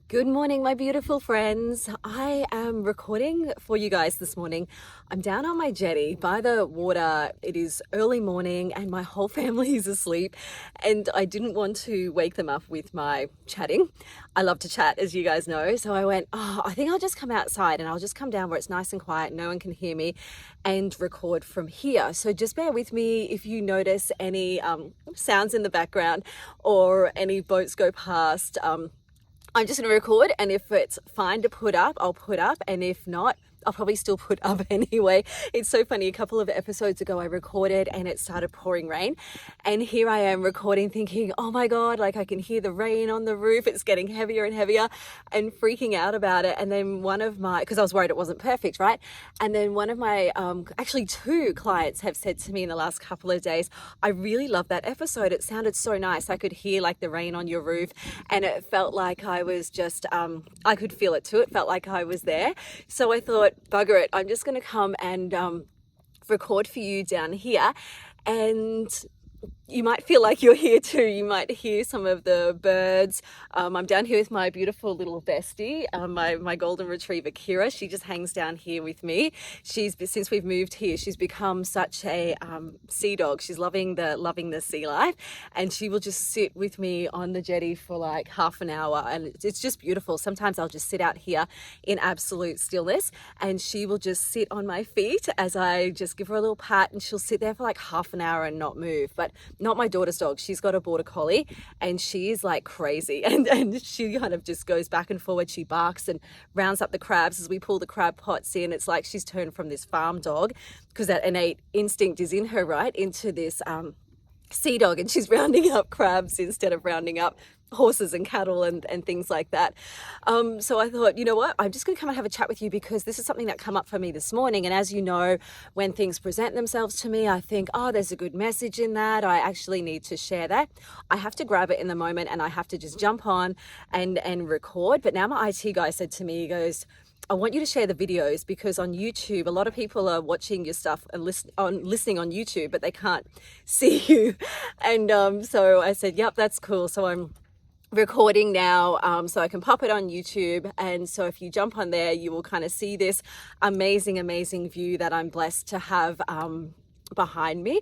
Good morning, my beautiful friends. I am recording for you guys this morning. I'm down on my jetty by the water. It is early morning and my whole family is asleep, and I didn't want to wake them up with my chatting. I love to chat, as you guys know. So I went, I think I'll just come outside and I'll just come down where it's nice and quiet, no one can hear me, and record from here. So just bear with me if you notice any sounds in the background or any boats go past. I'm just going to record, and if it's fine to put up, I'll put up, and if not, I'll probably still put up anyway. It's so funny. A couple of episodes ago, I recorded and it started pouring rain. And here I am recording thinking, oh my God, like I can hear the rain on the roof. It's getting heavier and heavier, and freaking out about it. And then because I was worried it wasn't perfect, right? And then one of my, actually two clients have said to me in the last couple of days, I really love that episode. It sounded so nice. I could hear like the rain on your roof, and it felt like I was just, I could feel it too. It felt like I was there. So I thought, bugger it, I'm just going to come and record for you down here, and you might feel like you're here too. You might hear some of the birds. I'm down here with my beautiful little bestie, my golden retriever Kira. She just hangs down here with me. Since we've moved here, she's become such a sea dog. She's loving the sea life, and she will just sit with me on the jetty for like half an hour, and it's just beautiful. Sometimes I'll just sit out here in absolute stillness, and she will just sit on my feet as I just give her a little pat, and she'll sit there for like half an hour and not move. But not my daughter's dog. She's got a border collie, and she is like crazy, and she kind of just goes back and forward. She barks and rounds up the crabs as we pull the crab pots in. It's like she's turned from this farm dog, because that innate instinct is in her, right, into this sea dog, and she's rounding up crabs instead of rounding up horses and cattle and things like that. So I thought, you know what, I'm just going to come and have a chat with you, because this is something that came up for me this morning. And as you know, when things present themselves to me, I think, oh, there's a good message in that. I actually need to share that. I have to grab it in the moment, and I have to just jump on and record. But now my IT guy said to me, he goes, I want you to share the videos, because on YouTube, a lot of people are watching your stuff and listening on YouTube, but they can't see you. And so I said, yep, that's cool. So I'm recording now, so I can pop it on YouTube. And so if you jump on there, you will kind of see this amazing view that I'm blessed to have behind me.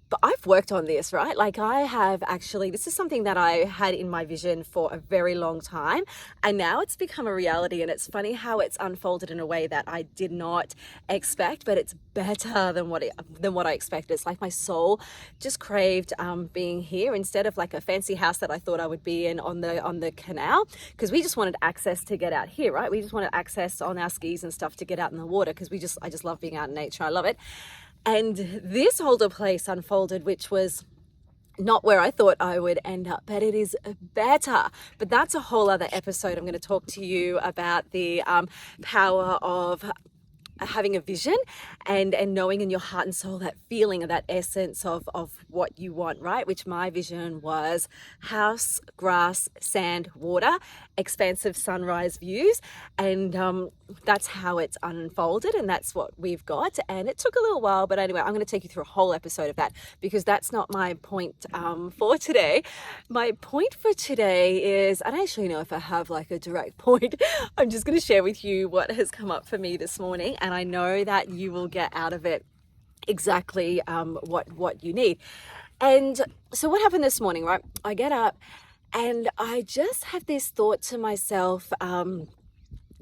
But I've worked on this, right? Like I have actually, this is something that I had in my vision for a very long time, and now it's become a reality. And it's funny how it's unfolded in a way that I did not expect, but it's better than what I expected. It's like my soul just craved being here, instead of like a fancy house that I thought I would be in on the canal, because we just wanted access to get out here, right? We just wanted access on our skis and stuff to get out in the water, because I just love being out in nature. I love it. And this older place unfolded, which was not where I thought I would end up, but it is better. But that's a whole other episode. I'm going to talk to you about the power of having a vision and knowing in your heart and soul that feeling of that essence of what you want, right? Which my vision was house, grass, sand, water, expansive sunrise views. And that's how it's unfolded, and that's what we've got. And it took a little while, but anyway, I'm going to take you through a whole episode of that, because that's not my point for today. My point for today is, I don't actually know if I have like a direct point. I'm just going to share with you what has come up for me this morning, and I know that you will get out of it exactly what you need. And so what happened this morning, right? I get up and I just have this thought to myself.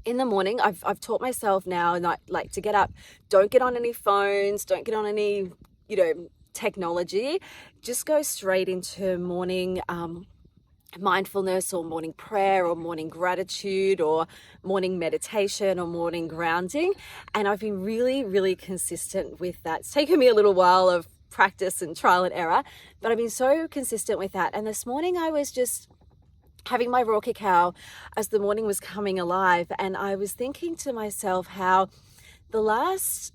In the morning, I've taught myself now, not like to get up, don't get on any phones, don't get on any, technology, just go straight into morning mindfulness or morning prayer or morning gratitude or morning meditation or morning grounding. And I've been really consistent with that. It's taken me a little while of practice and trial and error, but I've been so consistent with that. And this morning I was just having my raw cacao as the morning was coming alive, and I was thinking to myself how the last,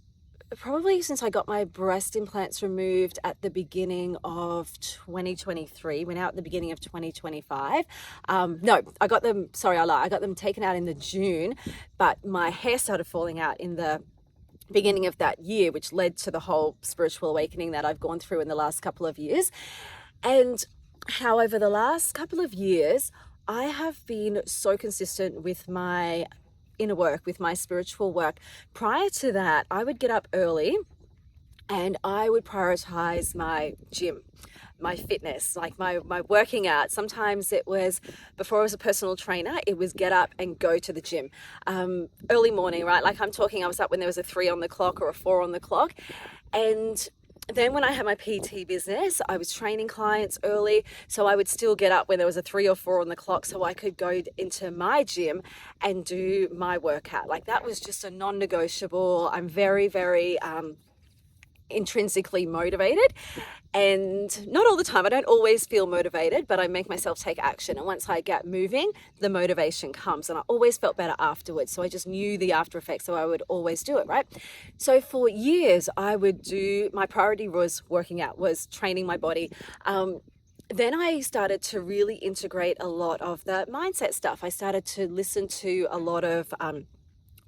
probably since I got my breast implants removed at the beginning of 2023, went out at the beginning of 2025. No, I got them, sorry, I lied. I got them taken out in the June, but my hair started falling out in the beginning of that year, which led to the whole spiritual awakening that I've gone through in the last couple of years. And however, the last couple of years, I have been so consistent with my inner work, with my spiritual work. Prior to that, I would get up early and I would prioritize my gym, my fitness, like my working out. Sometimes it was, before I was a personal trainer, it was get up and go to the gym. Early morning, right? Like I'm talking, I was up when there was a 3 on the clock or a 4 on the clock. And then when I had my PT business, I was training clients early. So I would still get up when there was a 3 or 4 on the clock so I could go into my gym and do my workout. Like that was just a non-negotiable. I'm very, very intrinsically motivated, and not all the time. I don't always feel motivated, but I make myself take action, and once I get moving, the motivation comes, and I always felt better afterwards. So I just knew the after effects, so I would always do it, right? So for years I would do, my priority was working out, was training my body. Then I started to really integrate a lot of the mindset stuff. I started to listen to a lot of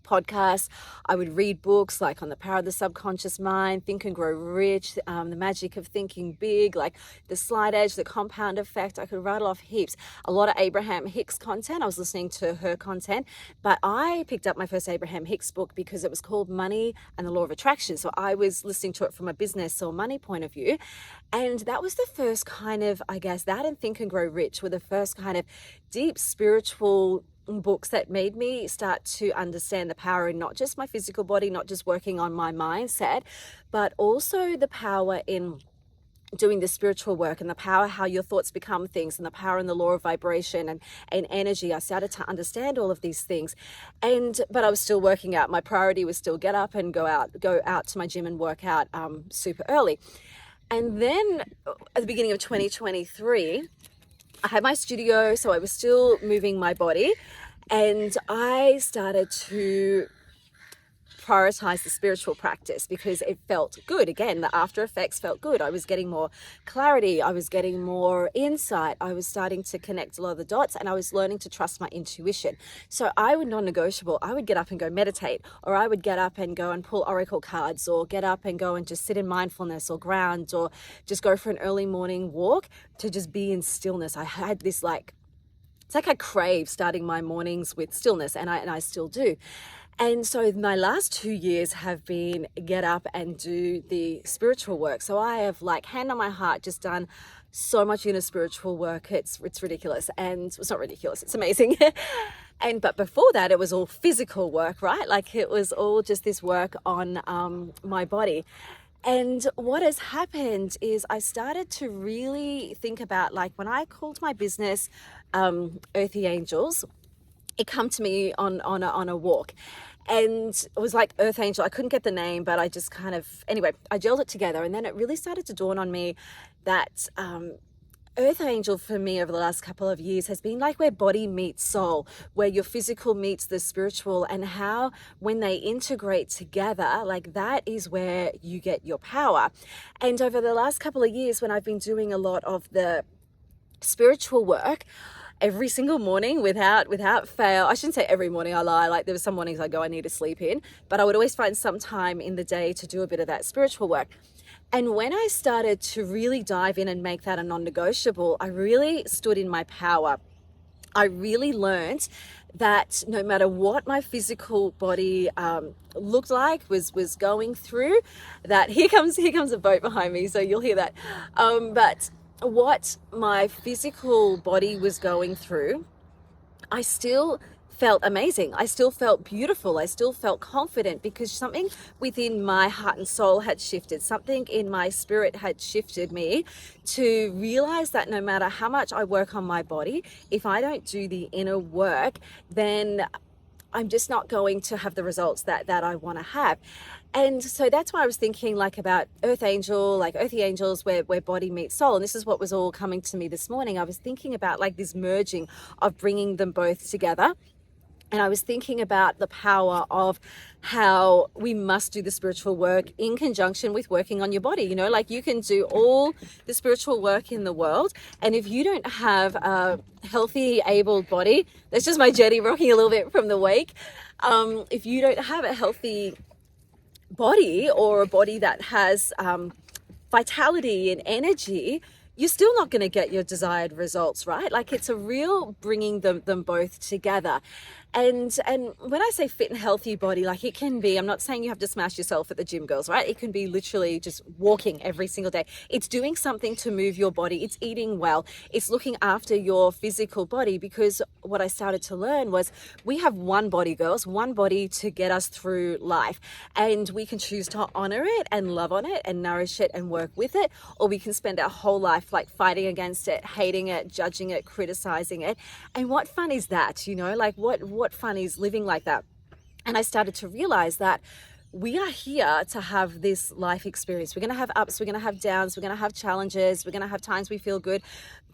podcasts. I would read books like On the Power of the Subconscious Mind, Think and Grow Rich, The Magic of Thinking Big, like The Slight Edge, The Compound Effect. I could rattle off heaps. A lot of Abraham Hicks content. I was listening to her content, but I picked up my first Abraham Hicks book because it was called Money and the Law of Attraction. So I was listening to it from a business or money point of view. And that was the first kind of, I guess, that and Think and Grow Rich were the first kind of deep spiritual books that made me start to understand the power in not just my physical body, not just working on my mindset, but also the power in doing the spiritual work, and the power how your thoughts become things, and the power in the law of vibration and energy. I started to understand all of these things, but I was still working out. My priority was still get up and go out to my gym and work out super early. And then at the beginning of 2023, I had my studio, so I was still moving my body, and I started to prioritize the spiritual practice because it felt good. Again, the after effects felt good. I was getting more clarity. I was getting more insight. I was starting to connect a lot of the dots, and I was learning to trust my intuition. So I would non-negotiable. I would get up and go meditate, or I would get up and go and pull oracle cards, or get up and go and just sit in mindfulness or ground, or just go for an early morning walk to just be in stillness. I had this it's like I crave starting my mornings with stillness, and I still do. And so my last 2 years have been get up and do the spiritual work. So I have, like, hand on my heart, just done so much inner spiritual work. It's ridiculous. And it's not ridiculous, it's amazing. But before that, it was all physical work, right? Like it was all just this work on my body. And what has happened is I started to really think about, like, when I called my business Earthy Angels, it come to me on a walk, and it was like Earth Angel. I couldn't get the name, but I just kind of, anyway, I gelled it together, and then it really started to dawn on me that Earth Angel for me over the last couple of years has been like where body meets soul, where your physical meets the spiritual, and how when they integrate together, like that is where you get your power. And over the last couple of years, when I've been doing a lot of the spiritual work, every single morning without fail. I shouldn't say every morning, I lie. Like there were some mornings I go, I need to sleep in, but I would always find some time in the day to do a bit of that spiritual work. And when I started to really dive in and make that a non-negotiable, I really stood in my power. I really learned that no matter what my physical body looked like, was going through, that here comes a boat behind me, so you'll hear that. But what my physical body was going through, I still felt amazing. I still felt beautiful. I still felt confident because something within my heart and soul had shifted. Something in my spirit had shifted me to realize that no matter how much I work on my body, if I don't do the inner work, then I'm just not going to have the results that I want to have. And so that's why I was thinking like about Earth Angel, like Earthy Angels, where body meets soul. And this is what was all coming to me this morning. I was thinking about like this merging of bringing them both together. And I was thinking about the power of how we must do the spiritual work in conjunction with working on your body. You know, like you can do all the spiritual work in the world, and if you don't have a healthy, able body, that's just my jetty rocking a little bit from the wake. If you don't have a healthy body, or a body that has vitality and energy, you're still not going to get your desired results, right? Like it's a real bringing them both together. And when I say fit and healthy body, like it can be, I'm not saying you have to smash yourself at the gym, girls, right? It can be literally just walking every single day. It's doing something to move your body. It's eating well. It's looking after your physical body, because what I started to learn was we have one body, girls, one body to get us through life. And we can choose to honor it and love on it and nourish it and work with it, or we can spend our whole life like fighting against it, hating it, judging it, criticizing it. And what fun is that? Like what fun is living like that? And I started to realize that we are here to have this life experience. We're going to have ups, we're going to have downs, we're going to have challenges, we're going to have times we feel good.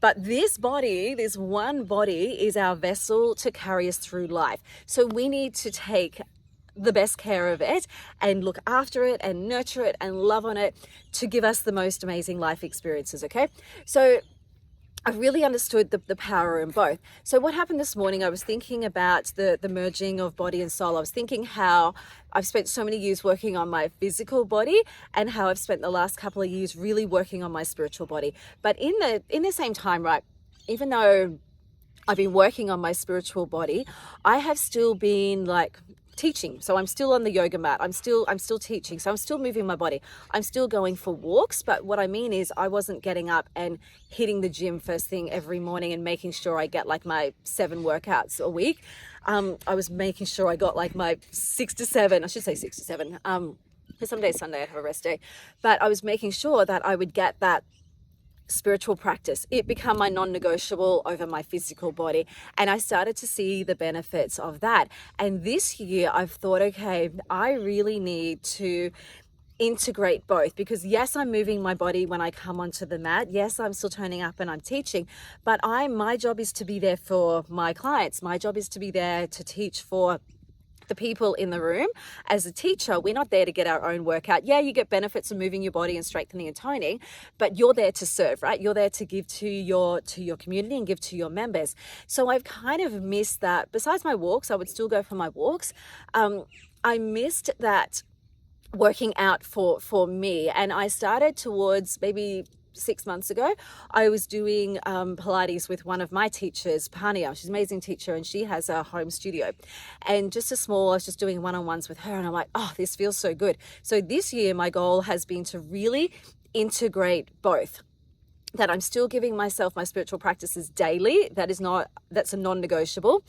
But this body, this one body, is our vessel to carry us through life. So we need to take the best care of it and look after it and nurture it and love on it to give us the most amazing life experiences, okay? So I really understood the power in both. So what happened this morning, I was thinking about the merging of body and soul. I was thinking how I've spent so many years working on my physical body and how I've spent the last couple of years really working on my spiritual body. But in the same time, right, even though I've been working on my spiritual body, I have still been like teaching. So I'm still on the yoga mat. I'm still teaching. So I'm still moving my body. I'm still going for walks. But what I mean is I wasn't getting up and hitting the gym first thing every morning and making sure I get like my 7 workouts a week. I was making sure I got like my 6 to 7, I should say 6 to 7. Because some days Sunday I have a rest day. But I was making sure that I would get that spiritual practice. It became my non-negotiable over my physical body, and I started to see the benefits of that. And this year I've thought, okay, I really need to integrate both, because yes, I'm moving my body when I come onto the mat, yes, I'm still turning up and I'm teaching, but my job is to be there for my clients. My job is to be there to teach for the people in the room. As a teacher, we're not there to get our own workout. Yeah, you get benefits of moving your body and strengthening and toning, but you're there to serve, right? You're there to give to your community and give to your members. So I've kind of missed that. Besides my walks, I would still go for my walks. I missed that working out for me, and I started towards maybe 6 months ago. I was doing Pilates with one of my teachers, Pania. She's an amazing teacher, and she has a home studio. And just I was just doing one-on-ones with her, and I'm like, oh, this feels so good. So this year, my goal has been to really integrate both. That I'm still giving myself my spiritual practices daily. That's a non-negotiable.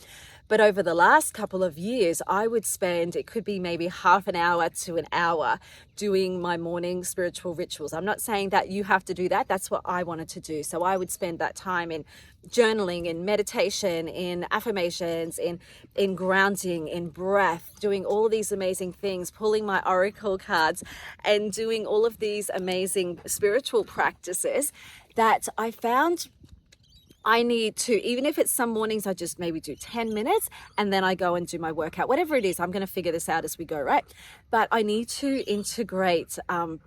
But over the last couple of years, I would spend, it could be maybe half an hour to an hour doing my morning spiritual rituals. I'm not saying that you have to do that. That's what I wanted to do. So I would spend that time in journaling, in meditation, in affirmations, in grounding, in breath, doing all of these amazing things, pulling my oracle cards and doing all of these amazing spiritual practices that I found I need to, even if it's some mornings, I just maybe do 10 minutes and then I go and do my workout, whatever it is. I'm going to figure this out as we go, right? But I need to integrate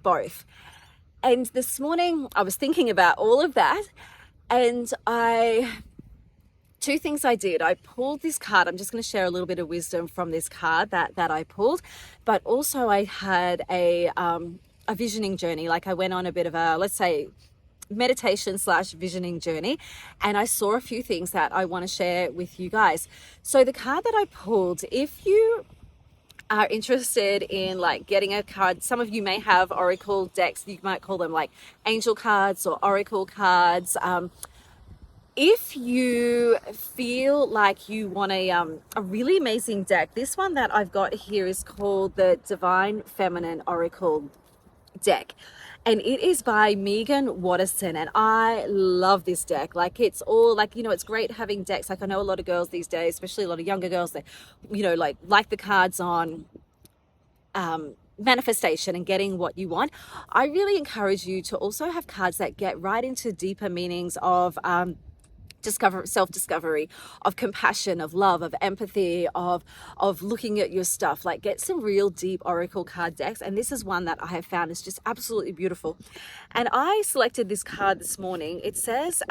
both. And this morning I was thinking about all of that, and two things I did. I pulled this card. I'm just going to share a little bit of wisdom from this card that I pulled, but also I had a visioning journey. Like I went on a bit of a, let's say, meditation / visioning journey, and I saw a few things that I want to share with you guys. So the card that I pulled, if you are interested in like getting a card, some of you may have oracle decks, you might call them like angel cards or oracle cards. If you feel like you want a really amazing deck, this one that I've got here is called the Divine Feminine Oracle deck, and it is by Megan Watterson, and I love this deck. Like it's all like, it's great having decks. Like I know a lot of girls these days, especially a lot of younger girls, that like the cards on manifestation and getting what you want. I really encourage you to also have cards that get right into deeper meanings of self-discovery, of compassion, of love, of empathy, of looking at your stuff. Like get some real deep oracle card decks, and this is one that I have found is just absolutely beautiful. And I selected this card this morning. It says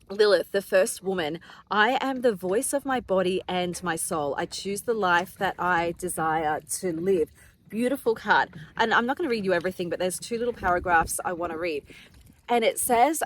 Lilith, the first woman, I am the voice of my body and my soul. I choose the life that I desire to live. Beautiful card. And I'm not going to read you everything, but there's 2 little paragraphs I want to read. And it says,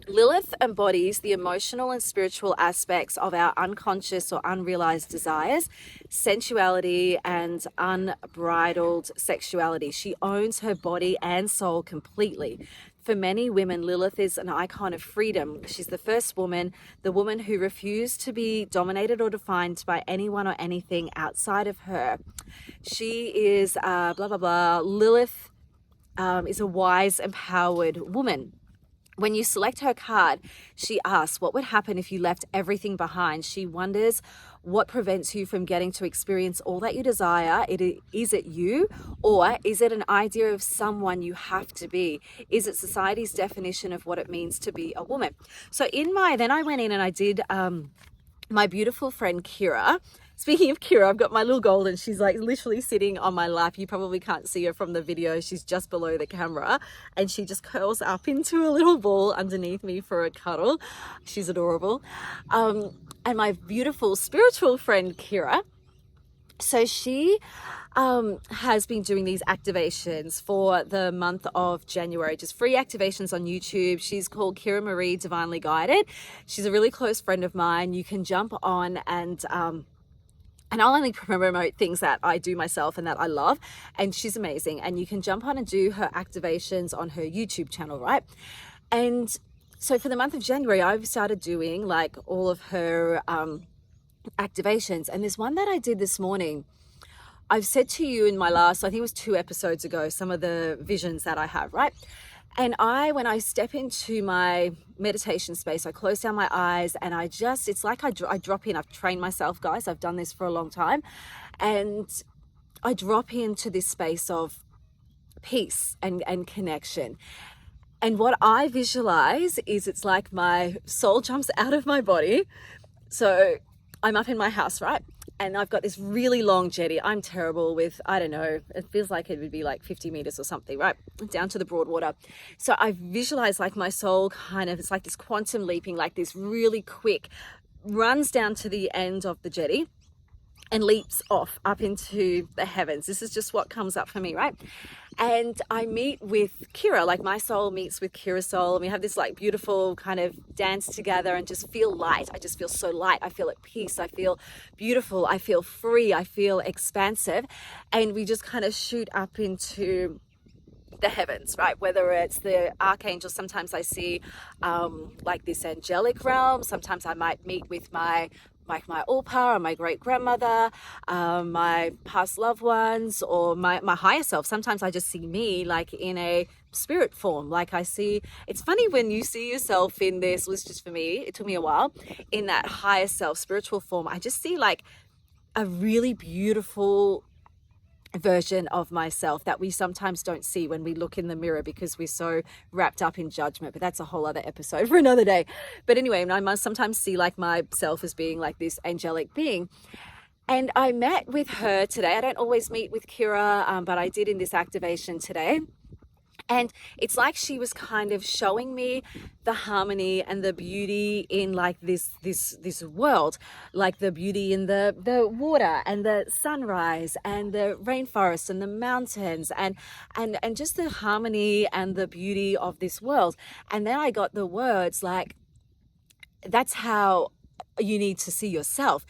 Lilith embodies the emotional and spiritual aspects of our unconscious or unrealized desires, sensuality, and unbridled sexuality. She owns her body and soul completely. For many women, Lilith is an icon of freedom. She's the first woman, the woman who refused to be dominated or defined by anyone or anything outside of her. She is blah, blah, blah. Lilith is a wise, empowered woman. When you select her card, she asks, what would happen if you left everything behind? She wonders what prevents you from getting to experience all that you desire. Is it you, or is it an idea of someone you have to be? Is it society's definition of what it means to be a woman? So then I went in and I did my beautiful friend Kira. Speaking of Kira, I've got my little golden. She's like literally sitting on my lap. You probably can't see her from the video. She's just below the camera and she just curls up into a little ball underneath me for a cuddle. She's adorable. And my beautiful spiritual friend Kira. So she has been doing these activations for the month of January, just free activations on YouTube. She's called Kira Marie Divinely Guided. She's a really close friend of mine. You can jump on and I'll only promote things that I do myself and that I love. And she's amazing. And you can jump on and do her activations on her YouTube channel, right? And so for the month of January, I've started doing like all of her activations. And there's one that I did this morning. I've said to you in my last, I think it was 2 episodes ago, some of the visions that I have, right? And when I step into my meditation space, I close down my eyes and it's like I drop in. I've trained myself, guys. I've done this for a long time. And I drop into this space of peace and connection. And what I visualize is it's like my soul jumps out of my body. So I'm up in my house, right? And I've got this really long jetty. I'm terrible with, I don't know, it feels like it would be like 50 meters or something, right? Down to the broad water. So I visualize like my soul it's like this quantum leaping, like this really quick, runs down to the end of the jetty and leaps off up into the heavens. This is just what comes up for me, right? And I meet with Kira, like my soul meets with Kira's soul, and we have this like beautiful kind of dance together and just feel light. I just feel so light. I feel at peace. I feel beautiful. I feel free. I feel expansive. And we just kind of shoot up into the heavens, right? Whether it's the archangels, sometimes I see like this angelic realm. Sometimes I might meet with my Ulpa or my great grandmother, my past loved ones, or my higher self. Sometimes I just see me like in a spirit form. Like it's funny when you see yourself in this, was just for me, it took me a while, in that higher self, spiritual form. I just see like a really beautiful version of myself that we sometimes don't see when we look in the mirror because we're so wrapped up in judgment. But that's a whole other episode for another day. But anyway, I must sometimes see like myself as being like this angelic being. And I met with her today. I don't always meet with Kira, but I did in this activation today. And it's like she was kind of showing me the harmony and the beauty in like this world, like the beauty in the water and the sunrise and the rainforest and the mountains and just the harmony and the beauty of this world. And then I got the words like, that's how you need to see yourself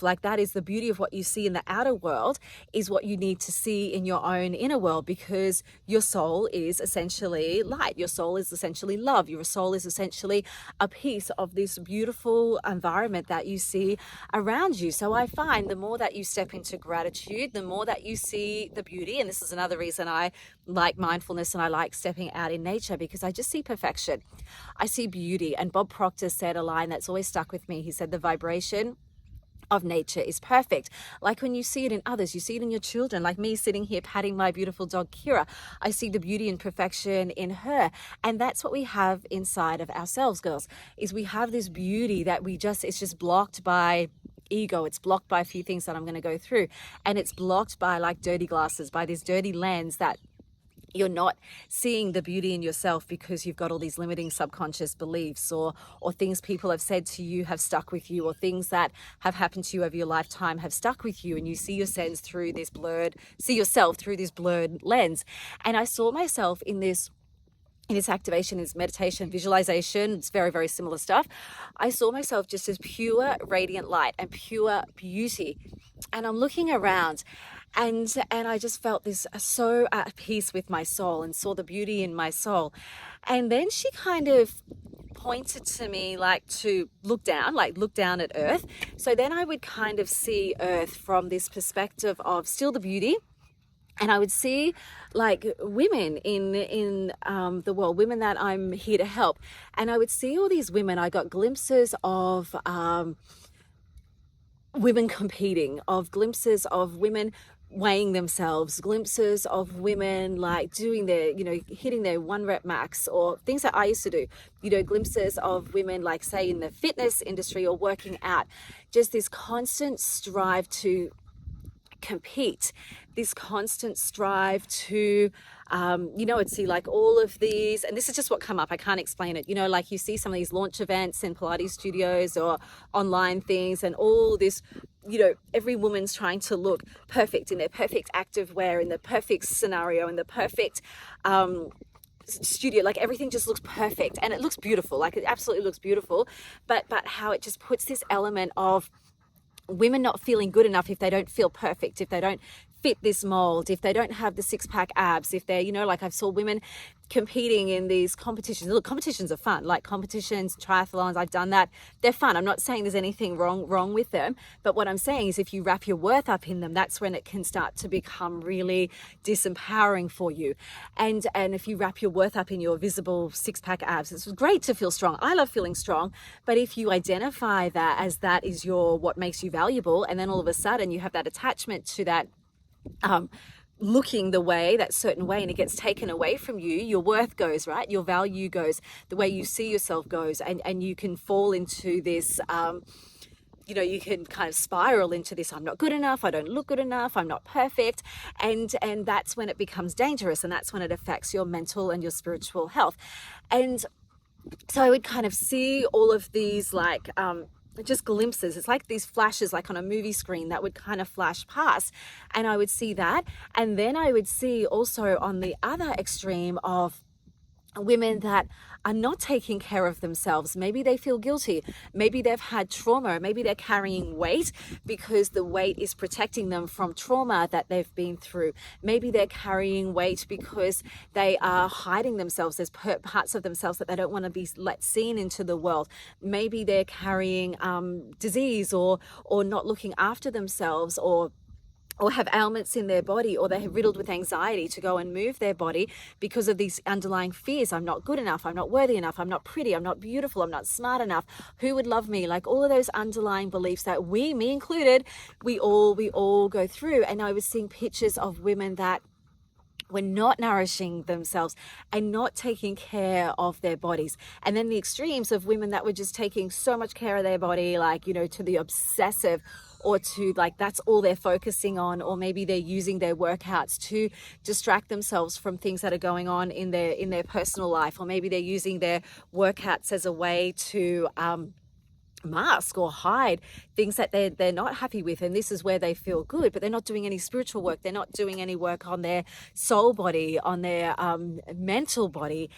like that. Is the beauty of what you see in the outer world is what you need to see in your own inner world, because your soul is essentially light. Your soul is essentially love. Your soul is essentially a piece of this beautiful environment that you see around you. So I find the more that you step into gratitude, the more that you see the beauty. And this is another reason I like mindfulness and I like stepping out in nature, because I just see perfection. I see beauty. And Bob Proctor said a line that's always stuck with me. He said, the vibration of nature is perfect. Like when you see it in others, you see it in your children, like me sitting here patting my beautiful dog Kira. I see the beauty and perfection in her. And that's what we have inside of ourselves, girls, is we have this beauty that it's just blocked by ego. It's blocked by a few things that I'm going to go through. And it's blocked by like dirty glasses, by this dirty lens that you're not seeing the beauty in yourself because you've got all these limiting subconscious beliefs or things people have said to you have stuck with you, or things that have happened to you over your lifetime have stuck with you, and you see yourself through this blurred lens. And I saw myself in this in this activation is meditation, visualization. It's very, very similar stuff. I saw myself just as pure, radiant light and pure beauty. And I'm looking around and I just felt this so at peace with my soul and saw the beauty in my soul. And then she kind of pointed to me like to look down at Earth. So then I would kind of see Earth from this perspective of still the beauty, and I would see like women in the world, women that I'm here to help. And I would see all these women. I got glimpses of women competing, of glimpses of women weighing themselves, glimpses of women like doing their, hitting their 1 rep max, or things that I used to do, glimpses of women like say in the fitness industry or working out, just this constant strive to compete, this constant strive to I'd see like all of these, and this is just what come up, I can't explain it, like you see some of these launch events in Pilates studios or online things, and all this, every woman's trying to look perfect in their perfect active wear, in the perfect scenario, in the perfect studio, like everything just looks perfect and it looks beautiful, like it absolutely looks beautiful, but how it just puts this element of women not feeling good enough if they don't feel perfect, if they don't fit this mold, if they don't have the six-pack abs, if they're, like I saw women competing in these competitions. Look, competitions are fun, like competitions, triathlons, I've done that. They're fun. I'm not saying there's anything wrong with them, but what I'm saying is if you wrap your worth up in them, that's when it can start to become really disempowering for you. And if you wrap your worth up in your visible six-pack abs, it's great to feel strong. I love feeling strong, but if you identify that as that is what makes you valuable, and then all of a sudden you have that attachment to that looking that certain way, and it gets taken away from you, your worth goes, right? Your value goes, the way you see yourself goes, and you can fall into this, you can kind of spiral into this, I'm not good enough, I don't look good enough, I'm not perfect. And that's when it becomes dangerous, and that's when it affects your mental and your spiritual health. And so I would kind of see all of these like, just glimpses. It's like these flashes, like on a movie screen that would kind of flash past, and I would see that. And then I would see also on the other extreme of women that are not taking care of themselves. Maybe they feel guilty, maybe they've had trauma, maybe they're carrying weight because the weight is protecting them from trauma that they've been through. Maybe they're carrying weight because they are hiding themselves. There's parts of themselves that they don't want to be let seen into the world. Maybe they're carrying disease, or not looking after themselves, or have ailments in their body, or they're riddled with anxiety to go and move their body because of these underlying fears. I'm not good enough, I'm not worthy enough, I'm not pretty, I'm not beautiful, I'm not smart enough, who would love me? Like all of those underlying beliefs that me included, we all go through. And I was seeing pictures of women that were not nourishing themselves and not taking care of their bodies. And then the extremes of women that were just taking so much care of their body, like, to the obsessive, or to like that's all they're focusing on, or maybe they're using their workouts to distract themselves from things that are going on in their personal life, or maybe they're using their workouts as a way to mask or hide things that they're not happy with, and this is where they feel good, but they're not doing any spiritual work, they're not doing any work on their soul body, on their mental body.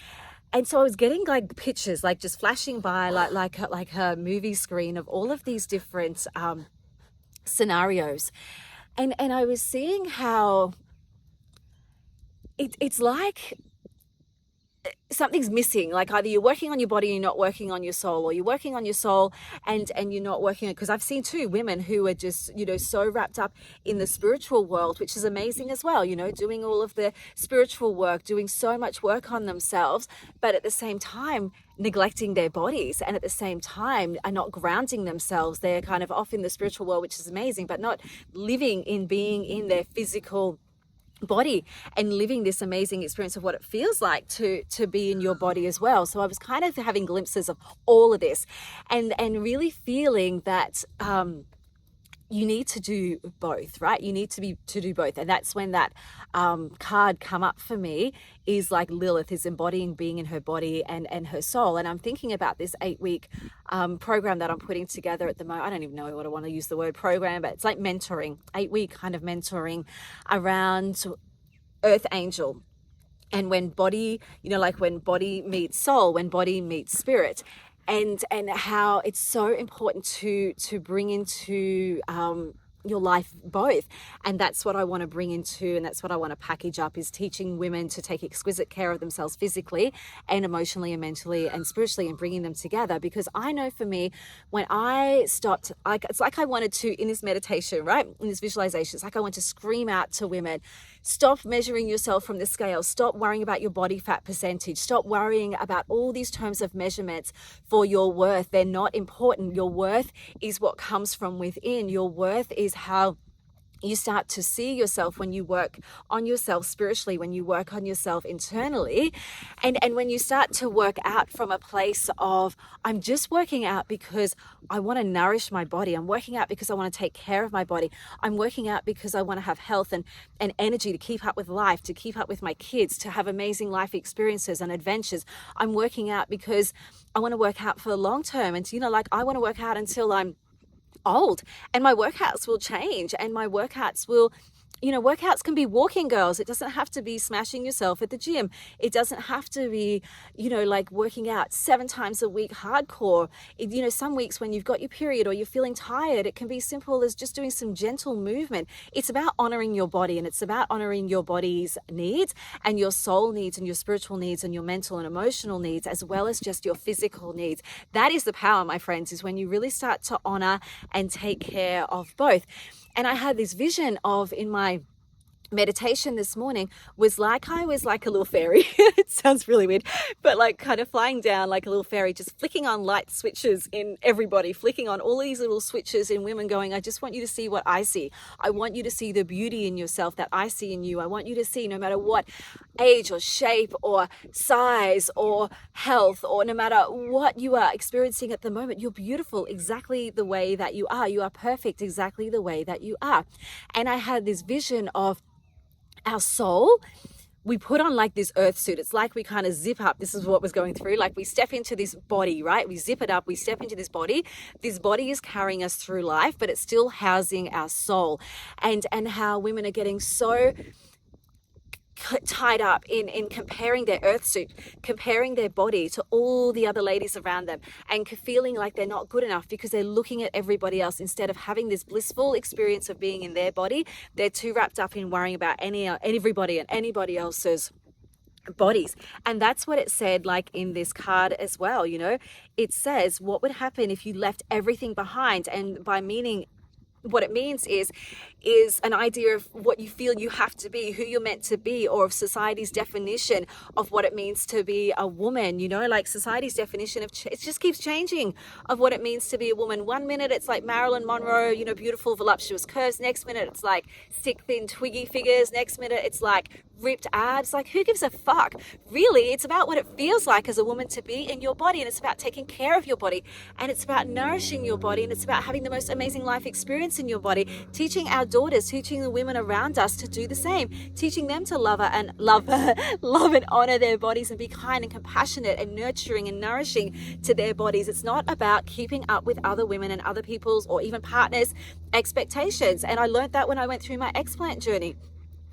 And so I was getting like pictures like just flashing by like a movie screen of all of these different scenarios, and I was seeing how it's like something's missing. Like either you're working on your body and you're not working on your soul, or you're working on your soul and you're not working on, because I've seen too women who are just so wrapped up in the spiritual world, which is amazing as well, doing all of the spiritual work, doing so much work on themselves, but at the same time neglecting their bodies, and at the same time are not grounding themselves. They're kind of off in the spiritual world, which is amazing, but not living in being in their physical body and living this amazing experience of what it feels like to be in your body as well. So I was kind of having glimpses of all of this, and really feeling that you need to do both, right? You need to do both. And that's when that card come up for me, is like Lilith is embodying being in her body and her soul. And I'm thinking about this 8-week program that I'm putting together at the moment. I don't even know what I want to use the word program, but it's like mentoring, 8-week kind of mentoring around Earth Angel. And when body, like when body meets soul, when body meets spirit, and how it's so important to bring into your life both. And that's what I want to bring into, and that's what I want to package up, is teaching women to take exquisite care of themselves physically and emotionally and mentally and spiritually, and bringing them together. Because I know for me, when I stopped, it's like I wanted to, in this meditation, right, in this visualization, it's like I want to scream out to women: stop measuring yourself from the scale. Stop worrying about your body fat percentage. Stop worrying about all these terms of measurements for your worth. They're not important. Your worth is what comes from within. Your worth is how you start to see yourself when you work on yourself spiritually, when you work on yourself internally, and when you start to work out from a place of, I'm just working out because I want to nourish my body. I'm working out because I want to take care of my body. I'm working out because I want to have health and energy to keep up with life, to keep up with my kids, to have amazing life experiences and adventures. I'm working out because I want to work out for the long term. And like, I want to work out until I'm old, and my workouts will change, and my workouts will, workouts can be walking, girls. It doesn't have to be smashing yourself at the gym. It doesn't have to be, like working out 7 times a week hardcore. Some weeks when you've got your period or you're feeling tired, it can be simple as just doing some gentle movement. It's about honoring your body, and it's about honoring your body's needs and your soul needs and your spiritual needs and your mental and emotional needs, as well as just your physical needs. That is the power, my friends, is when you really start to honor and take care of both. And I had this vision of, in my meditation this morning, was like I was like a little fairy. It sounds really weird, but like kind of flying down like a little fairy, just flicking on light switches in everybody, flicking on all these little switches in women, going, I just want you to see what I see. I want you to see the beauty in yourself that I see in you. I want you to see, no matter what age or shape or size or health, or no matter what you are experiencing at the moment, you're beautiful exactly the way that you are. You are perfect exactly the way that you are. And I had this vision of our soul. We put on like this earth suit. It's like we kind of zip up. This is what was going through. Like we step into this body, right? We zip it up. We step into this body. This body is carrying us through life, but it's still housing our soul. And how women are getting so tied up in comparing their earth suit, comparing their body to all the other ladies around them, and feeling like they're not good enough because they're looking at everybody else instead of having this blissful experience of being in their body. They're too wrapped up in worrying about everybody and anybody else's bodies. And that's what it said, like in this card as well. It says, what would happen if you left everything behind? And by meaning, what it means is an idea of what you feel you have to be, who you're meant to be, or of society's definition of what it means to be a woman. Like society's definition of it just keeps changing, of what it means to be a woman. One minute it's like Marilyn Monroe, beautiful voluptuous curves. Next minute it's like stick thin twiggy figures. Next minute it's like ripped abs. Like, who gives a fuck? Really, it's about what it feels like as a woman to be in your body, and it's about taking care of your body, and it's about nourishing your body, and it's about having the most amazing life experience in your body, teaching our daughters, teaching the women around us to do the same, teaching them to love and honor their bodies, and be kind and compassionate and nurturing and nourishing to their bodies. It's not about keeping up with other women and other people's, or even partners' expectations. And I learned that when I went through my explant journey.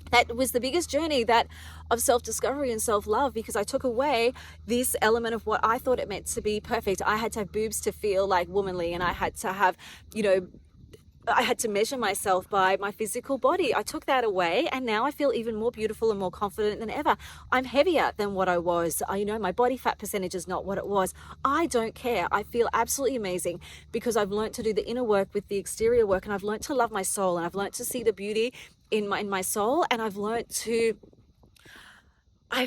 That was the biggest journey of self-discovery and self-love, because I took away this element of what I thought it meant to be perfect. I had to have boobs to feel like womanly, and I had to have, I had to measure myself by my physical body. I took that away, and now I feel even more beautiful and more confident than ever. I'm heavier than what I was. My body fat percentage is not what it was. I don't care. I feel absolutely amazing because I've learned to do the inner work with the exterior work, and I've learned to love my soul, and I've learned to see the beauty in my soul, and I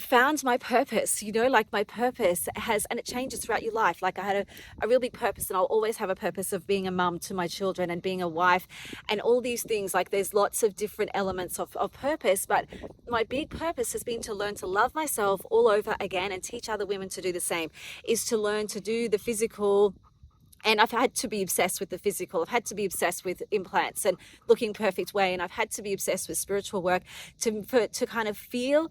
found my purpose, like my purpose and it changes throughout your life. Like I had a real big purpose, and I'll always have a purpose of being a mum to my children and being a wife and all these things. Like there's lots of different elements of purpose, but my big purpose has been to learn to love myself all over again and teach other women to do the same, is to learn to do the physical. And I've had to be obsessed with the physical. I've had to be obsessed with implants and looking perfect way. And I've had to be obsessed with spiritual work to kind of feel,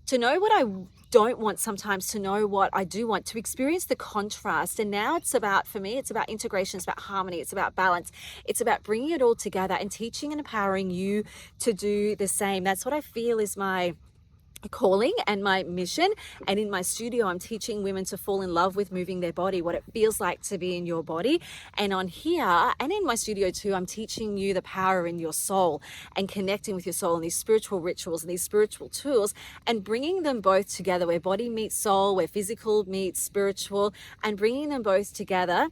to know what I don't want sometimes, to know what I do want, to experience the contrast. And now it's about, for me, it's about integration, it's about harmony, it's about balance. It's about bringing it all together and teaching and empowering you to do the same. That's what I feel is my calling and my mission. And in my studio, I'm teaching women to fall in love with moving their body, what it feels like to be in your body. And on here and in my studio too, I'm teaching you the power in your soul and connecting with your soul and these spiritual rituals and these spiritual tools and bringing them both together, where body meets soul, where physical meets spiritual, and bringing them both together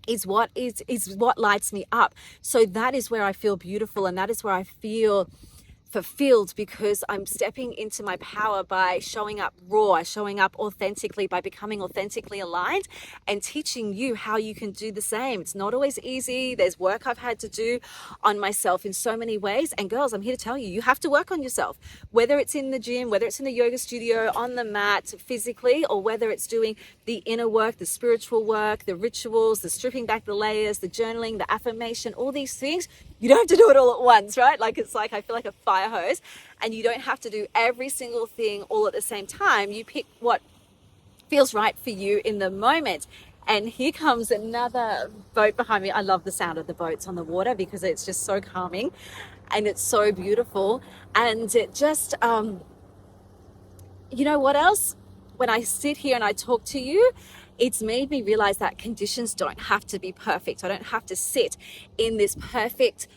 is what lights me up. So that is where I feel beautiful, and that is where I feel fulfilled, because I'm stepping into my power by showing up raw, showing up authentically, by becoming authentically aligned and teaching you how you can do the same. It's not always easy. There's work I've had to do on myself in so many ways. And girls, I'm here to tell you, you have to work on yourself, whether it's in the gym, whether it's in the yoga studio, on the mat physically, or whether it's doing the inner work, the spiritual work, the rituals, the stripping back the layers, the journaling, the affirmation, all these things. You don't have to do it all at once, right? Like, it's like, I feel like a fire hose, and you don't have to do every single thing all at the same time. You pick what feels right for you in the moment. And here comes another boat behind me. I love the sound of the boats on the water because it's just so calming and it's so beautiful. And it just, you know what else? When I sit here and I talk to you, it's made me realize that conditions don't have to be perfect. I don't have to sit in this perfect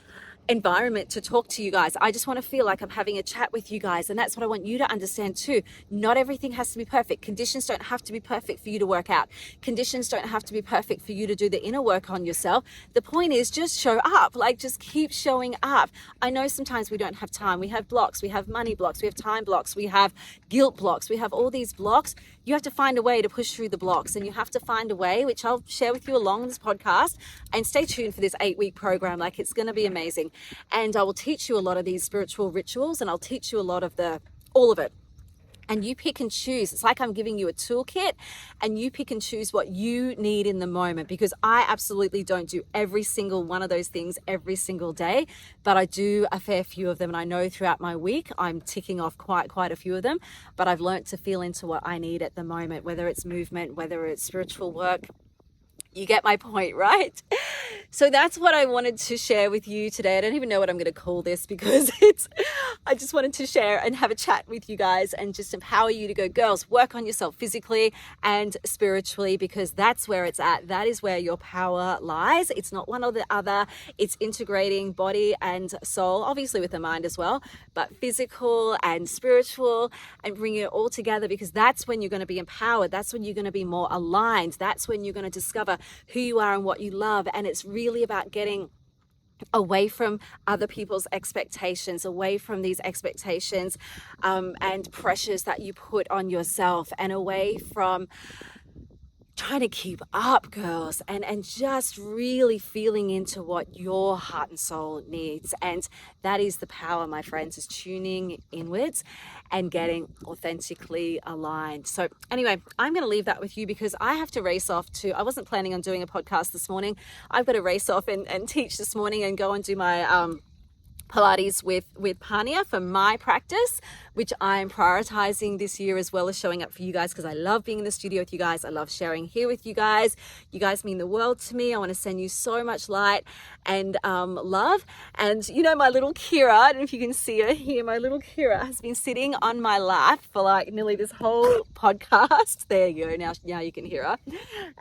environment to talk to you guys. I just want to feel like I'm having a chat with you guys. And that's what I want you to understand too. Not everything has to be perfect. Conditions don't have to be perfect for you to work out. Conditions don't have to be perfect for you to do the inner work on yourself. The point is, just show up. Like, just keep showing up. I know sometimes we don't have time. We have blocks. We have money blocks. We have time blocks. We have guilt blocks. We have all these blocks. You have to find a way to push through the blocks, and you have to find a way, which I'll share with you along this podcast. And stay tuned for this 8-week program. Like, it's going to be amazing. And I will teach you a lot of these spiritual rituals, and I'll teach you a lot of all of it. And you pick and choose. It's like I'm giving you a toolkit, and you pick and choose what you need in the moment, because I absolutely don't do every single one of those things every single day, but I do a fair few of them. And I know throughout my week, I'm ticking off quite a few of them, but I've learned to feel into what I need at the moment, whether it's movement, whether it's spiritual work. You get my point, right? So that's what I wanted to share with you today. I don't even know what I'm going to call this, because I just wanted to share and have a chat with you guys and just empower you to go, girls, work on yourself physically and spiritually, because that's where it's at. That is where your power lies. It's not one or the other. It's integrating body and soul, obviously with the mind as well, but physical and spiritual, and bringing it all together, because that's when you're going to be empowered. That's when you're going to be more aligned. That's when you're going to discover who you are and what you love. And it's really about getting away from other people's expectations, away from these expectations and pressures that you put on yourself, and away from trying to keep up, girls, and just really feeling into what your heart and soul needs. And that is the power, my friends, is tuning inwards and getting authentically aligned. So anyway, I'm going to leave that with you, because I have to race off to, I wasn't planning on doing a podcast this morning. I've got to race off and teach this morning and go and do my Pilates with Pania for my practice, which I'm prioritizing this year, as well as showing up for you guys, because I love being in the studio with you guys. I love sharing here with you guys. You guys mean the world to me. I want to send you so much light and love. And you know, my little Kira, I don't know if you can see her here, my little Kira has been sitting on my lap for like nearly this whole podcast. There you go. Now you can hear her.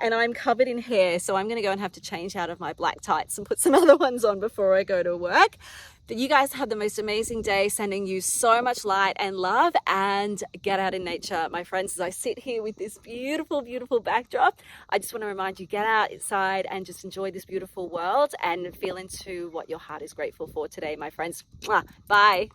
And I'm covered in hair, so I'm going to go and have to change out of my black tights and put some other ones on before I go to work. But you guys have the most amazing day, sending you so much light and love, and get out in nature, my friends. As I sit here with this beautiful, beautiful backdrop, I just want to remind you, get outside and just enjoy this beautiful world and feel into what your heart is grateful for today, my friends. Bye.